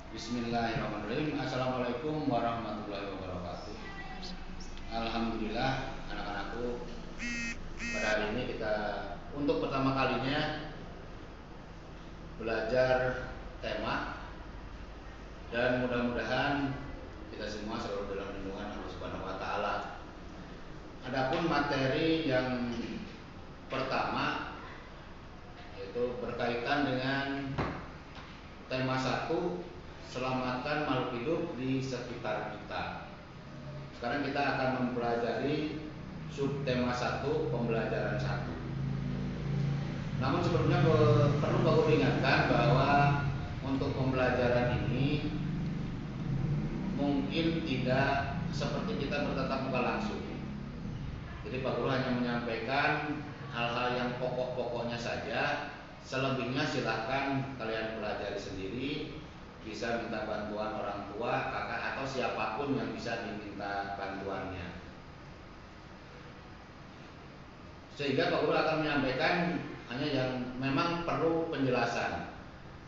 Bismillahirrahmanirrahim. Assalamualaikum warahmatullahi wabarakatuh. Alhamdulillah, anak-anakku, pada hari ini kita untuk pertama kalinya belajar tema, dan mudah-mudahan kita semua selalu dalam lindungan Allah Subhanahu wa taala. Adapun materi yang pertama yaitu berkaitan dengan tema 1, selamatkan makhluk hidup di sekitar kita. Sekarang kita akan mempelajari subtema 1, pembelajaran 1. Namun sebelumnya perlu Bapak ingatkan bahwa untuk pembelajaran ini mungkin tidak seperti kita bertatap muka langsung. Jadi Pak Guru hanya menyampaikan hal-hal yang pokok-pokoknya saja. Selebihnya silahkan kalian pelajari sendiri. Bisa minta bantuan orang tua, kakak, atau siapapun yang bisa diminta bantuannya. Sehingga Pak Guru akan menyampaikan hanya yang memang perlu penjelasan.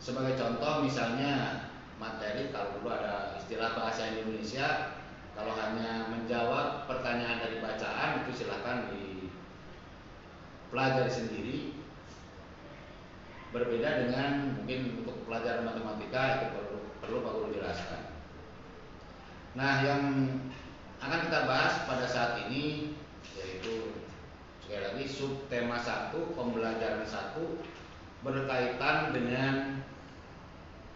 Sebagai contoh misalnya materi, kalau dulu ada istilah bahasa Indonesia, kalau hanya menjawab pertanyaan dari bacaan itu silahkan dipelajari sendiri. Berbeda dengan mungkin untuk pelajaran matematika, itu perlu Pak Guru jelaskan. Nah, yang akan kita bahas pada saat ini yaitu sekali lagi subtema 1, pembelajaran 1, berkaitan dengan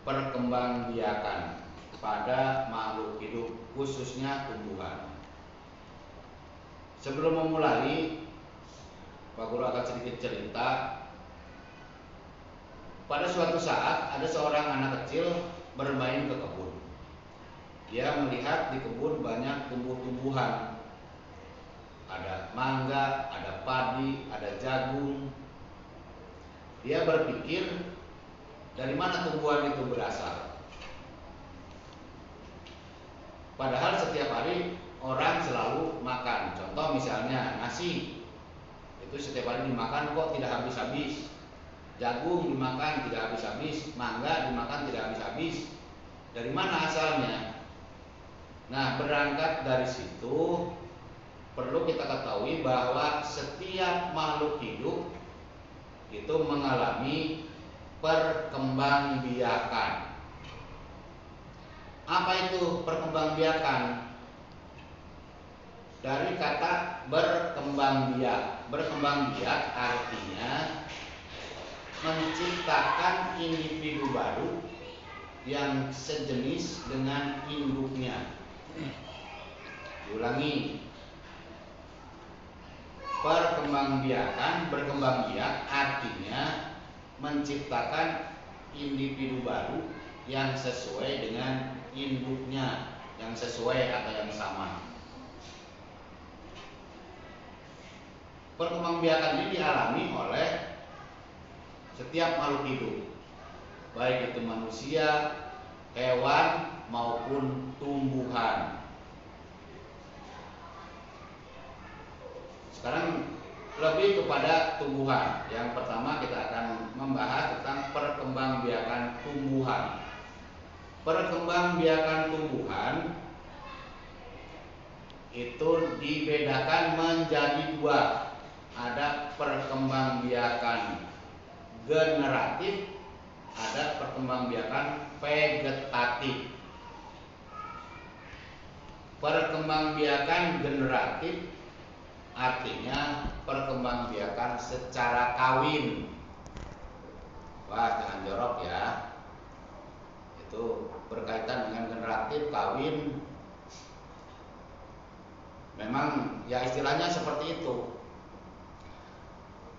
perkembangbiakan pada makhluk hidup, khususnya tumbuhan. Sebelum memulai, Pak Guru akan sedikit cerita. Pada suatu saat ada seorang anak kecil bermain ke kebun. Dia melihat di kebun banyak tumbuh-tumbuhan. Ada mangga, ada padi, ada jagung. Dia berpikir, dari mana tumbuhan itu berasal? Padahal setiap hari orang selalu makan. Contoh misalnya nasi, itu setiap hari dimakan kok tidak habis-habis. Jagung dimakan tidak habis-habis, mangga dimakan tidak habis-habis. Dari mana asalnya? Nah, berangkat dari situ perlu kita ketahui bahwa setiap makhluk hidup itu mengalami perkembangbiakan. Apa itu perkembangbiakan? Dari kata berkembangbiak. Berkembangbiak artinya menciptakan individu baru yang sejenis dengan induknya. Diulangi. Berkembangbiak artinya menciptakan individu baru yang sesuai dengan induknya, yang sesuai atau yang sama. Perkembangbiakan ini dialami oleh setiap makhluk hidup, baik itu manusia, hewan, maupun tumbuhan. Sekarang lebih kepada tumbuhan. Yang pertama kita akan membahas tentang perkembangbiakan tumbuhan. Perkembangbiakan tumbuhan itu dibedakan menjadi dua. Ada perkembangbiakan generatif, ada perkembangbiakan vegetatif. Perkembangbiakan generatif artinya perkembangbiakan secara kawin. Wah, jangan jorok ya. Itu berkaitan dengan generatif, kawin. Memang ya istilahnya seperti itu.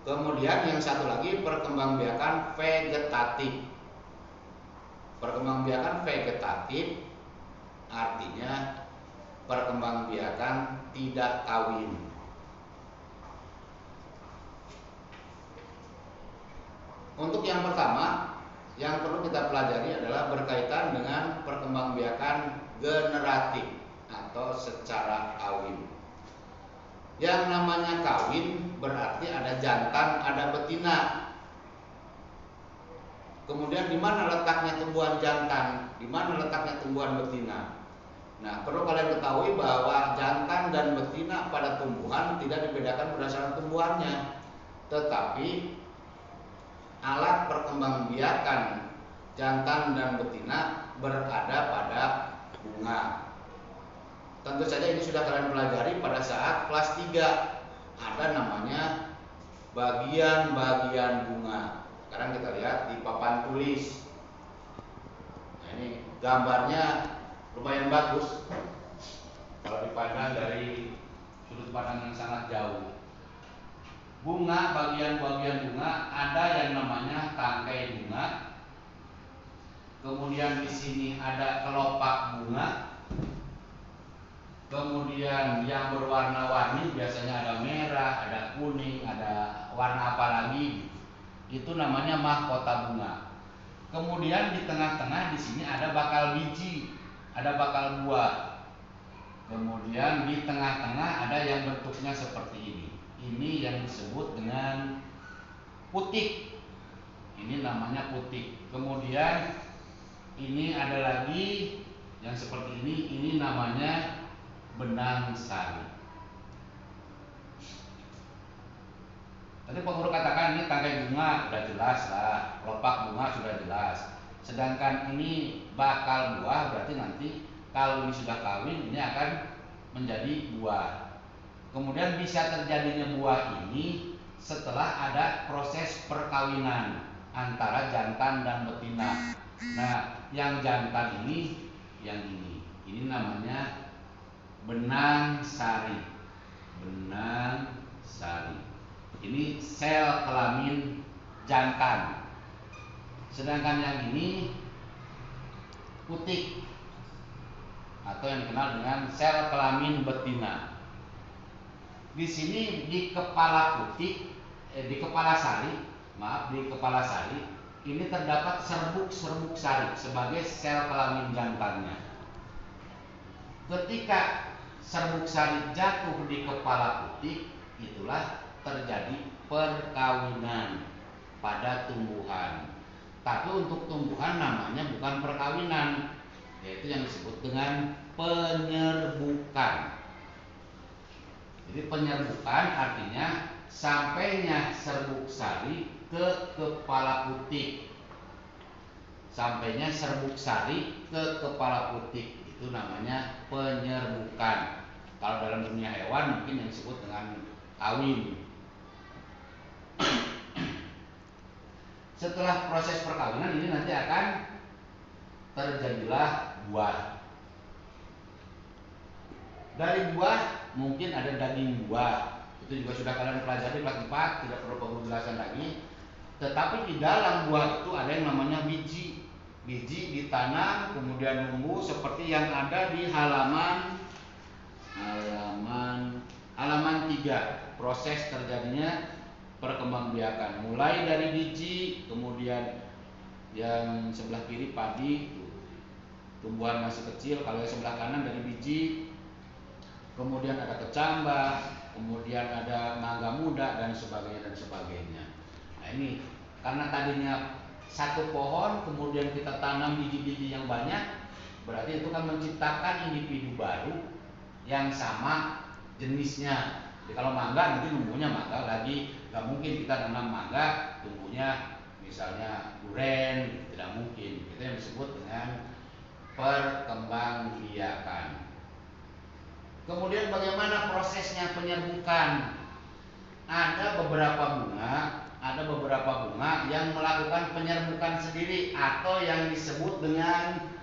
Kemudian yang satu lagi perkembangbiakan vegetatif. Perkembangbiakan vegetatif artinya perkembangbiakan tidak kawin. Untuk yang pertama yang perlu kita pelajari adalah berkaitan dengan perkembangbiakan generatif atau secara kawin. Yang namanya kawin berarti ada jantan, ada betina. Kemudian di mana letaknya tumbuhan jantan? Di di mana letaknya tumbuhan betina. Nah, perlu kalian ketahui bahwa jantan dan betina pada tumbuhan tidak dibedakan berdasarkan tumbuhannya, tetapi alat perkembangbiakan jantan dan betina berada pada bunga. Tentu saja ini sudah kalian pelajari pada saat kelas 3. Ada namanya bagian-bagian bunga. Sekarang kita lihat di papan tulis. Nah, ini gambarnya lumayan bagus kalau dipandang dari sudut pandang yang sangat jauh. Bunga, bagian-bagian bunga ada yang namanya tangkai bunga. Kemudian di sini ada kelopak bunga. Kemudian yang berwarna-warni biasanya ada merah, ada kuning, ada warna apa lagi. Itu namanya mahkota bunga. Kemudian di tengah-tengah di sini ada bakal biji, ada bakal buah. Kemudian di tengah-tengah ada yang bentuknya seperti ini. Ini yang disebut dengan putik. Ini namanya putik. Kemudian ini ada lagi yang seperti ini namanya benang sari. Tadi Pak Guru katakan ini tangkai bunga sudah jelas lah, kelopak bunga sudah jelas. Sedangkan ini bakal buah berarti nanti kalau ini sudah kawin ini akan menjadi buah. Kemudian bisa terjadinya buah ini setelah ada proses perkawinan antara jantan dan betina. Nah, yang jantan ini yang ini namanya benang sari. Benang sari. Ini sel kelamin jantan. Sedangkan yang ini putik atau yang dikenal dengan sel kelamin betina. Di sini di kepala putik, di kepala sari ini terdapat serbuk-serbuk sari sebagai sel kelamin jantannya. Ketika serbuk sari jatuh di kepala putik, itulah terjadi perkawinan pada tumbuhan. Tapi untuk tumbuhan namanya bukan perkawinan, yaitu yang disebut dengan penyerbukan. Jadi penyerbukan artinya sampainya serbuk sari ke kepala putik. Sampainya serbuk sari ke kepala putik itu namanya penyerbukan. Kalau dalam dunia hewan mungkin yang disebut dengan kawin. Setelah proses perkawinan ini nanti akan terjadilah buah. Dari buah mungkin ada daging buah. Itu juga sudah kalian pelajari kelas 4, tidak perlu Pak Guru jelaskan lagi. Tetapi di dalam buah itu ada yang namanya biji. Biji ditanam kemudian tumbuh seperti yang ada di halaman 3. Proses terjadinya perkembangbiakan mulai dari biji, kemudian yang sebelah kiri padi, tumbuhan masih kecil. Kalau yang sebelah kanan dari biji, kemudian ada kecambah, kemudian ada mangga muda dan sebagainya. Nah, ini karena tadinya satu pohon kemudian kita tanam biji-biji yang banyak, berarti itu kan menciptakan individu baru yang sama jenisnya. Jadi kalau mangga nanti tumbuhnya mangga lagi, nggak mungkin kita tanam mangga tumbuhnya misalnya duren, tidak mungkin. Itu yang disebut dengan perkembangbiakan. Kemudian bagaimana prosesnya penyerbukan? Ada beberapa bunga yang melakukan penyerbukan sendiri atau yang disebut dengan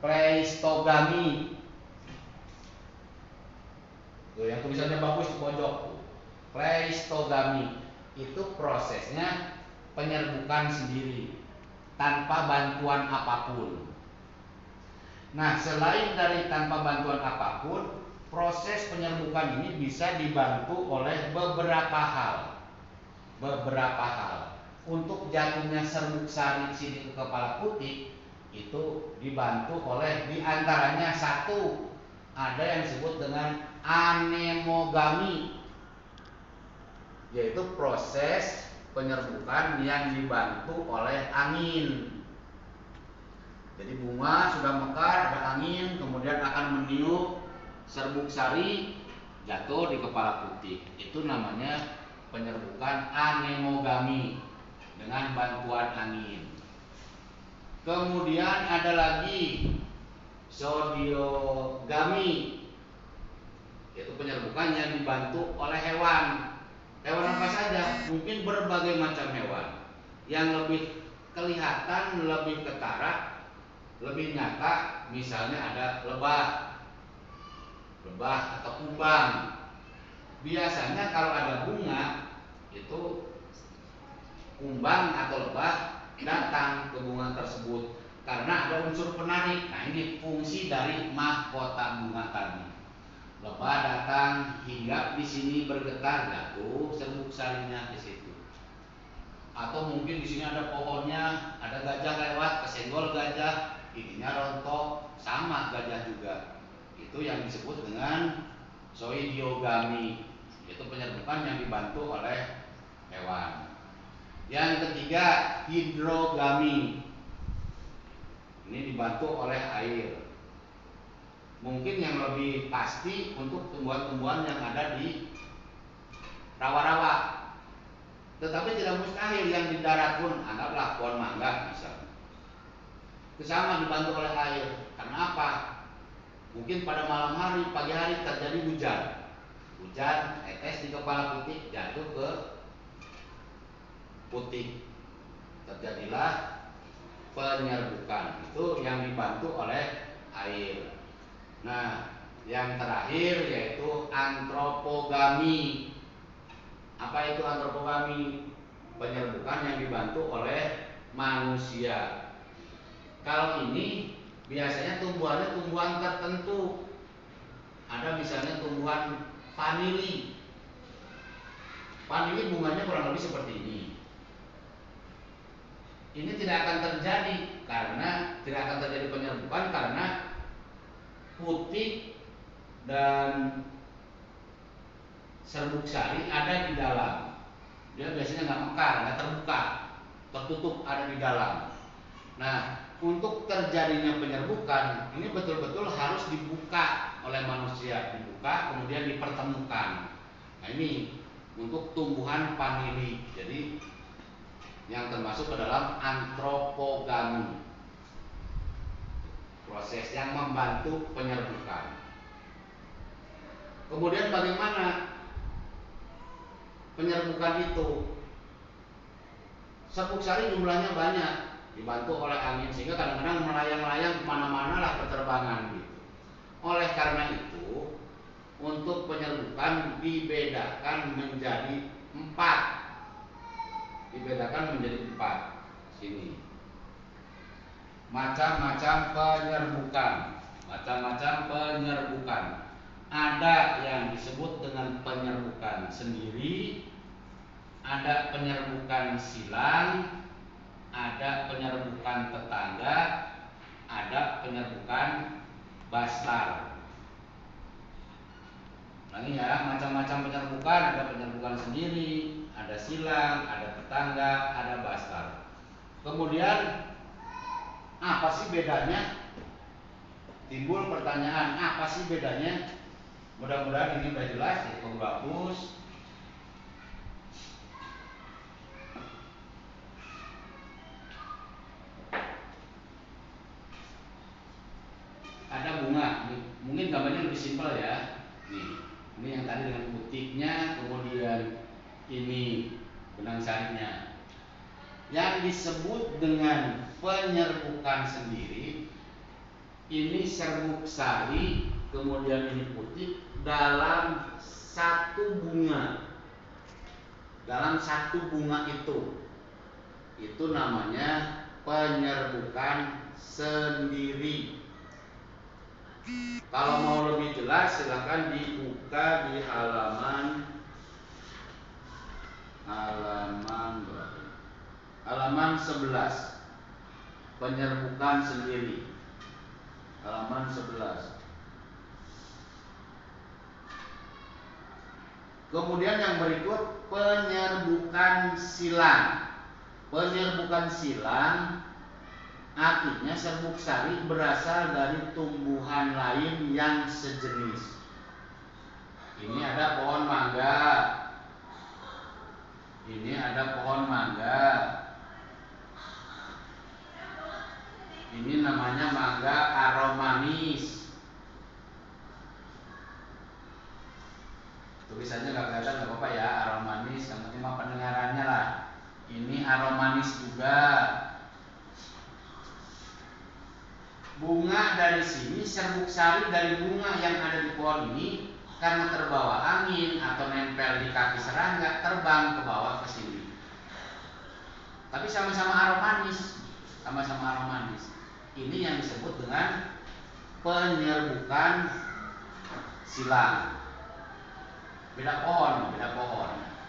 kleistogami. Tuh, yang tulisannya bagus di pojok. Kleistogami itu prosesnya penyerbukan sendiri tanpa bantuan apapun. Nah, selain dari tanpa bantuan apapun, proses penyerbukan ini bisa dibantu oleh beberapa hal. Untuk jatuhnya serbuk sari sini ke kepala putik itu dibantu oleh diantaranya satu, ada yang disebut dengan anemogami, yaitu proses penyerbukan yang dibantu oleh angin. Jadi bunga sudah mekar, ada angin, kemudian akan meniup serbuk sari, jatuh di kepala putik. Itu namanya penyerbukan anemogami dengan bantuan angin. Kemudian ada lagi zodiogami, yaitu penyerbukan yang dibantu oleh hewan. Hewan apa saja? Mungkin berbagai macam hewan yang lebih kelihatan, lebih ketara, lebih nyata. Misalnya ada lebah atau kumbang. Biasanya kalau ada bunga, itu kumbang atau lebah datang ke bunga tersebut karena ada unsur penarik. Nah, ini fungsi dari mahkota bunga tadi. Lebah datang hingga di sini bergetar, jatuh serbuk sarinya di situ. Atau mungkin di sini ada pohonnya, ada gajah lewat, kesenggol gajah, ininya rontok, sama gajah juga. Itu yang disebut dengan zoidiogami, yaitu penyerbukan yang dibantu oleh hewan. Yang ketiga, hidrogami. Ini dibantu oleh air. Mungkin yang lebih pasti untuk tumbuhan-tumbuhan yang ada di rawa-rawa. Tetapi tidak mustahil yang di darat pun, anggaplah pohon mangga misalnya. Itu sama dibantu oleh air. Karena apa? Mungkin pada malam hari, pagi hari terjadi hujan. Hujan, tetes di kepala putik, jatuh ke putik. Terjadilah penyerbukan. Itu yang dibantu oleh air. Nah, yang terakhir yaitu antropogami. Apa itu antropogami? Penyerbukan yang dibantu oleh manusia. Kalau ini biasanya tumbuhannya tumbuhan tertentu. Ada misalnya tumbuhan vanili. Vanili bunganya kurang lebih seperti ini. Ini tidak akan terjadi penyerbukan karena putik dan serbuk sari ada di dalam. Dia biasanya nggak mekar, nggak terbuka, tertutup, ada di dalam. Nah, untuk terjadinya penyerbukan ini betul-betul harus dibuka oleh manusia, dibuka kemudian dipertemukan. Nah, ini untuk tumbuhan vanili. Jadi yang termasuk ke dalam antropogami, proses yang membantu penyerbukan. Kemudian bagaimana penyerbukan itu? Serbuk sari jumlahnya banyak, dibantu oleh angin sehingga kadang-kadang melayang-layang kemana-mana lah berterbangan gitu. Oleh karena itu, untuk penyerbukan dibedakan menjadi 4. Sini. Macam-macam penyerbukan. Ada yang disebut dengan penyerbukan sendiri, ada penyerbukan silang, ada penyerbukan tetangga, ada penyerbukan bastar. Lagi ya, macam-macam penyerbukan, ada penyerbukan sendiri, ada silang, ada tetangga, ada bastar. Kemudian apa sih bedanya? Timbul pertanyaan, apa sih bedanya? Mudah-mudahan ini sudah jelas, jadi bagus. Ada bunga, mungkin gambarnya lebih simpel ya. Nih, ini yang tadi dengan putiknya, kemudian ini benang sarinya. Yang disebut dengan penyerbukan sendiri, ini serbuk sari, kemudian ini putik dalam satu bunga. Dalam satu bunga itu namanya penyerbukan sendiri. Kalau mau lebih jelas silakan dibuka di halaman 11. Penyerbukan sendiri. Halaman 11. Kemudian yang berikut penyerbukan silang. Penyerbukan silang Artinya serbuk sari berasal dari tumbuhan lain yang sejenis. Ini ada pohon mangga. Ini ada pohon mangga. Ini namanya mangga aromanis. Tulisannya nggak kelihatan, nggak apa-apa ya, aromanis. Yang penting mah pendengarannya lah. Ini aromanis juga. Bunga dari sini, serbuk sari dari bunga yang ada di pohon ini, karena terbawa angin atau nempel di kaki serangga, terbang ke bawah ke sini. Tapi sama-sama aromanis, sama-sama aromanis. Ini yang disebut dengan penyerbukan silang. Beda pohon,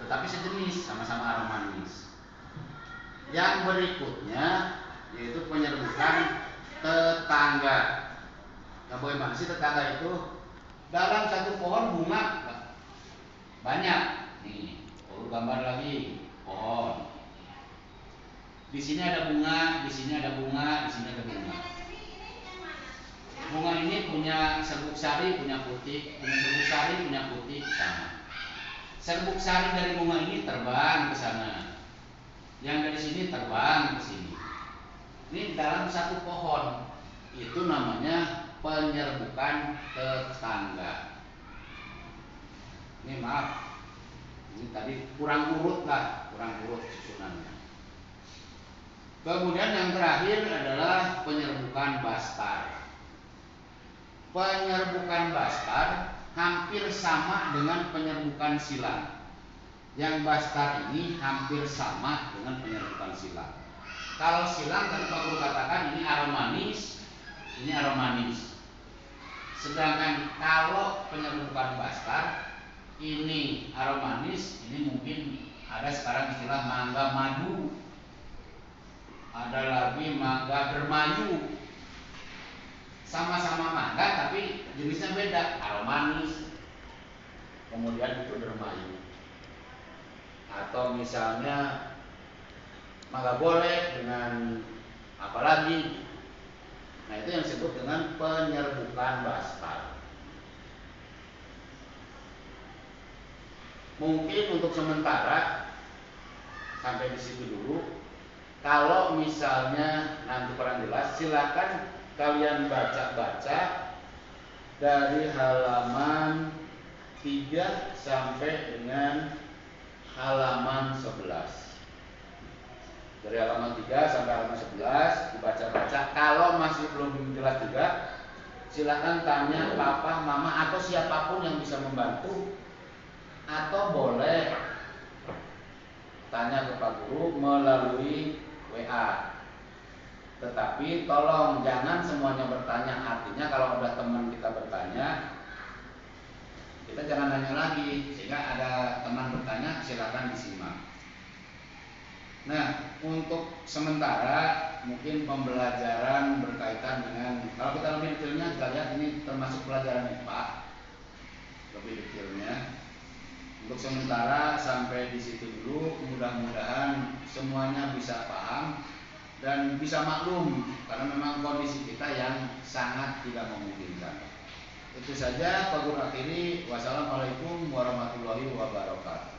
tetapi sejenis, sama-sama aromanis. Yang berikutnya yaitu penyerbukan tetangga. Nah, bagaimana sih tetangga itu? Dalam satu pohon bunga banyak. Nih, gambar lagi pohon. Di sini ada bunga, di sini ada bunga, di sini ada bunga. Bunga ini punya serbuk sari, punya putih, punya serbuk sari, punya putih, sama. Serbuk sari dari bunga ini terbang ke sana. Yang dari sini terbang ke sini. Ini dalam satu pohon. Itu namanya penyerbukan tetangga. Ini maaf, ini tadi kurang urut susunannya. Kemudian yang terakhir adalah penyerbukan bastar. Penyerbukan bastar hampir sama dengan penyerbukan silang. Yang bastar ini hampir sama dengan penyerbukan silang. Kalau silang tadi Pak Guru katakan ini aromanis. Sedangkan kalau penyerbukan bastar ini aromanis, ini mungkin ada sekarang istilah mangga madu. Ada lagi mangga dermayu. Sama-sama mangga tapi jenisnya beda, aromanis. Kemudian itu dermayu. Atau misalnya mangga boleh dengan apa lagi? Nah, itu yang disebut dengan penyerbukan bastar. Mungkin untuk sementara sampai di situ dulu. Kalau misalnya nanti kurang jelas, silakan kalian baca-baca dari halaman 3 sampai dengan halaman 11. Dari halaman 3 sampai halaman 11 dibaca-baca. Kalau masih belum jelas juga, silakan tanya papa, mama atau siapapun yang bisa membantu, atau boleh tanya ke Pak Guru melalui WA. Tetapi tolong jangan semuanya bertanya. Artinya kalau ada teman kita bertanya, kita jangan nanya lagi, sehingga ada teman bertanya silakan disimak. Nah, untuk sementara mungkin pembelajaran berkaitan dengan, kalau kita lebih detailnya kita lihat ini termasuk pelajaran IPA lebih detailnya. Untuk sementara sampai di situ dulu. Mudah-mudahan semuanya bisa paham dan bisa maklum, karena memang kondisi kita yang sangat tidak memungkinkan. Itu saja Pak Guru akhiri. Wassalamualaikum warahmatullahi wabarakatuh.